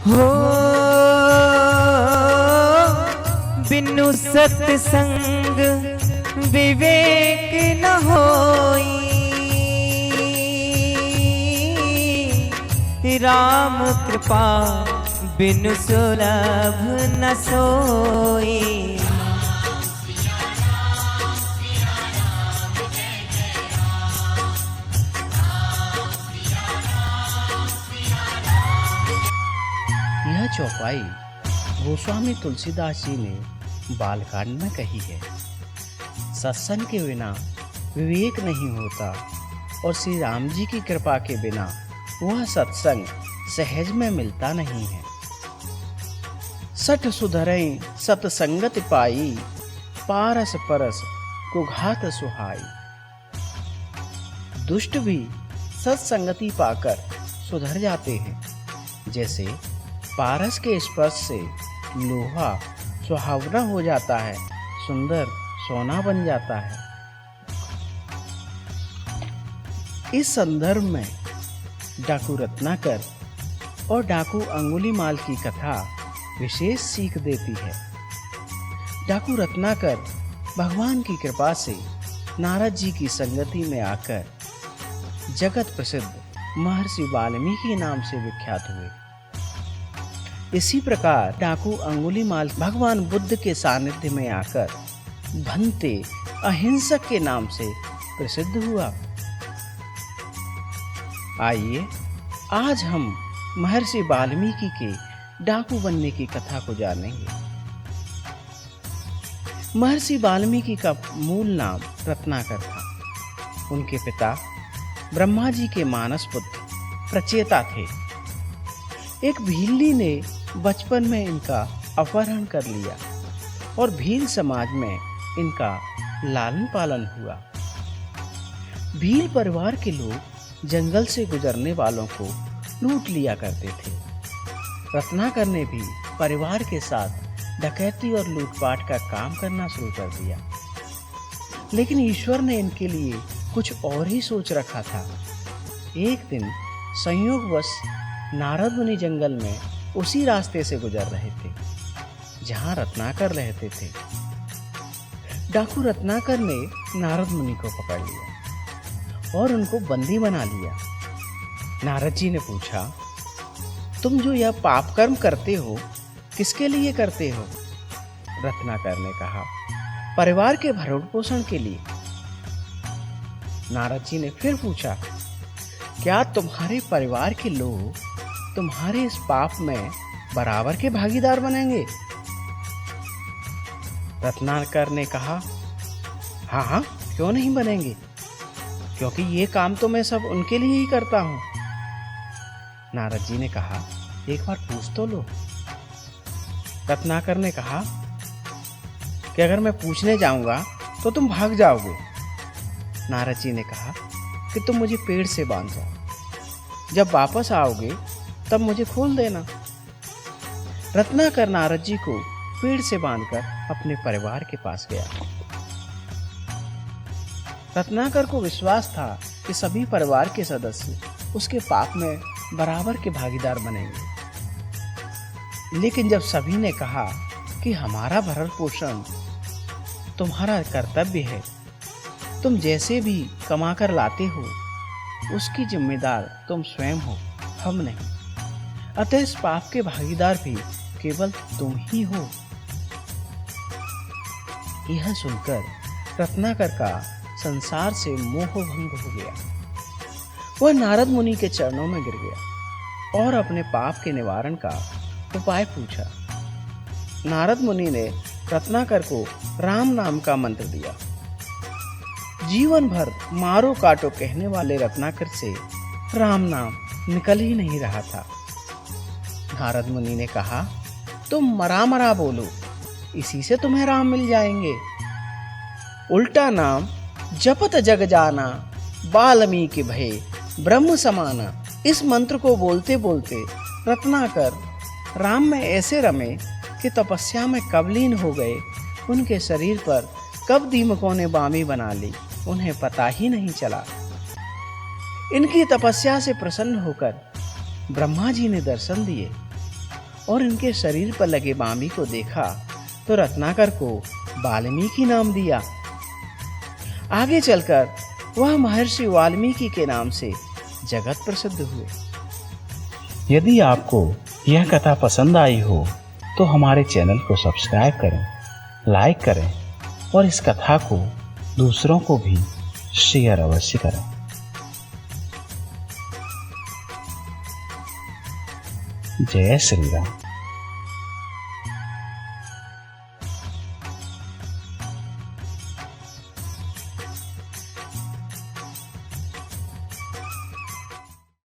हो बिनु सत्संग विवेक न होई, राम कृपा बिनु सुलभ न सोई। यह चौपाई गोस्वामी तुलसीदास जी ने बालकांड में कही है। सत्संग के बिना विवेक नहीं होता और श्री राम जी की कृपा के बिना वह सत्संग सहज में मिलता नहीं है। सठ सुधरई सतसंगत पाई, पारस परस को घात सुहाई। दुष्ट भी सत्संगति पाकर सुधर जाते हैं, जैसे पारस के स्पर्श से लोहा सुहावना हो जाता है, सुंदर सोना बन जाता है। इस संदर्भ में डाकू रत्नाकर और डाकू अंगुलीमाल की कथा विशेष सीख देती है। डाकू रत्नाकर भगवान की कृपा से नारद जी की संगति में आकर जगत प्रसिद्ध महर्षि वाल्मीकि नाम से विख्यात हुए। इसी प्रकार डाकू अंगुलीमाल भगवान बुद्ध के सानिध्य में आकर भन्ते अहिंसक के नाम से प्रसिद्ध हुआ। आइए आज हम महर्षि वाल्मीकि के डाकू बनने की कथा को जानेंगे। महर्षि वाल्मीकि का मूल नाम रत्नाकर था। उनके पिता ब्रह्मा जी के मानस पुत्र प्रचेता थे। एक भीली ने बचपन में इनका अपहरण कर लिया और भील समाज में इनका लालन पालन हुआ। भील परिवार के लोग जंगल से गुजरने वालों को लूट लिया करते थे। रत्नाकर ने भी परिवार के साथ डकैती और लूटपाट का काम करना शुरू कर दिया, लेकिन ईश्वर ने इनके लिए कुछ और ही सोच रखा था। एक दिन संयोगवश नारद मुनि जंगल में उसी रास्ते से गुजर रहे थे जहां रत्नाकर रहते थे। डाकू रत्नाकर ने नारद मुनि को पकड़ लिया और उनको बंदी बना लिया। नारद जी ने पूछा, तुम जो यह पाप कर्म करते हो किसके लिए करते हो? रत्नाकर ने कहा, परिवार के भरण पोषण के लिए। नारद जी ने फिर पूछा, क्या तुम्हारे परिवार के लोग तुम्हारे इस पाप में बराबर के भागीदार बनेंगे? रत्नाकर ने कहा, हाँ हाँ, क्यों नहीं बनेंगे, क्योंकि ये काम तो मैं सब उनके लिए ही करता हूं। नारद जी ने कहा, एक बार पूछ तो लो। रत्नाकर ने कहा कि अगर मैं पूछने जाऊंगा तो तुम भाग जाओगे। नारद जी ने कहा कि तुम मुझे पेड़ से बांध जाओ, जब वापस आओगे तब मुझे खोल देना। रत्नाकर नारद जी को पेड़ से बांधकर अपने परिवार के पास गया। रत्नाकर को विश्वास था कि सभी परिवार के सदस्य उसके पाप में बराबर के भागीदार बनेंगे, लेकिन जब सभी ने कहा कि हमारा भरण पोषण तुम्हारा कर्तव्य है, तुम जैसे भी कमा कर लाते हो उसकी जिम्मेदार तुम स्वयं हो, हम नहीं, अतः इस पाप के भागीदार भी केवल तुम ही हो। यह सुनकर रत्नाकर का संसार से मोह भंग हो गया। वह नारद मुनि के चरणों में गिर गया और अपने पाप के निवारण का उपाय पूछा। नारद मुनि ने रत्नाकर को राम नाम का मंत्र दिया। जीवन भर मारो काटो कहने वाले रत्नाकर से राम नाम निकल ही नहीं रहा था। नारद मुनि ने कहा, तुम मरा मरा बोलो, इसी से तुम्हें राम मिल जाएंगे। उल्टा नाम जपत जग जाना, वाल्मीकि भय ब्रह्म समाना। इस मंत्र को बोलते बोलते रत्नाकर राम में ऐसे रमे कि तपस्या में कब लीन हो गए। उनके शरीर पर कब दीमकों ने बामी बना ली, उन्हें पता ही नहीं चला। इनकी तपस्या से प्रसन्न होकर ब्रह्मा जी ने दर्शन दिए और उनके शरीर पर लगे मामी को देखा तो रत्नाकर को वाल्मीकि नाम दिया। आगे चलकर वह महर्षि वाल्मीकि के नाम से जगत प्रसिद्ध हुए। यदि आपको यह कथा पसंद आई हो तो हमारे चैनल को सब्सक्राइब करें, लाइक करें और इस कथा को दूसरों को भी शेयर अवश्य करें। जय श्री राम।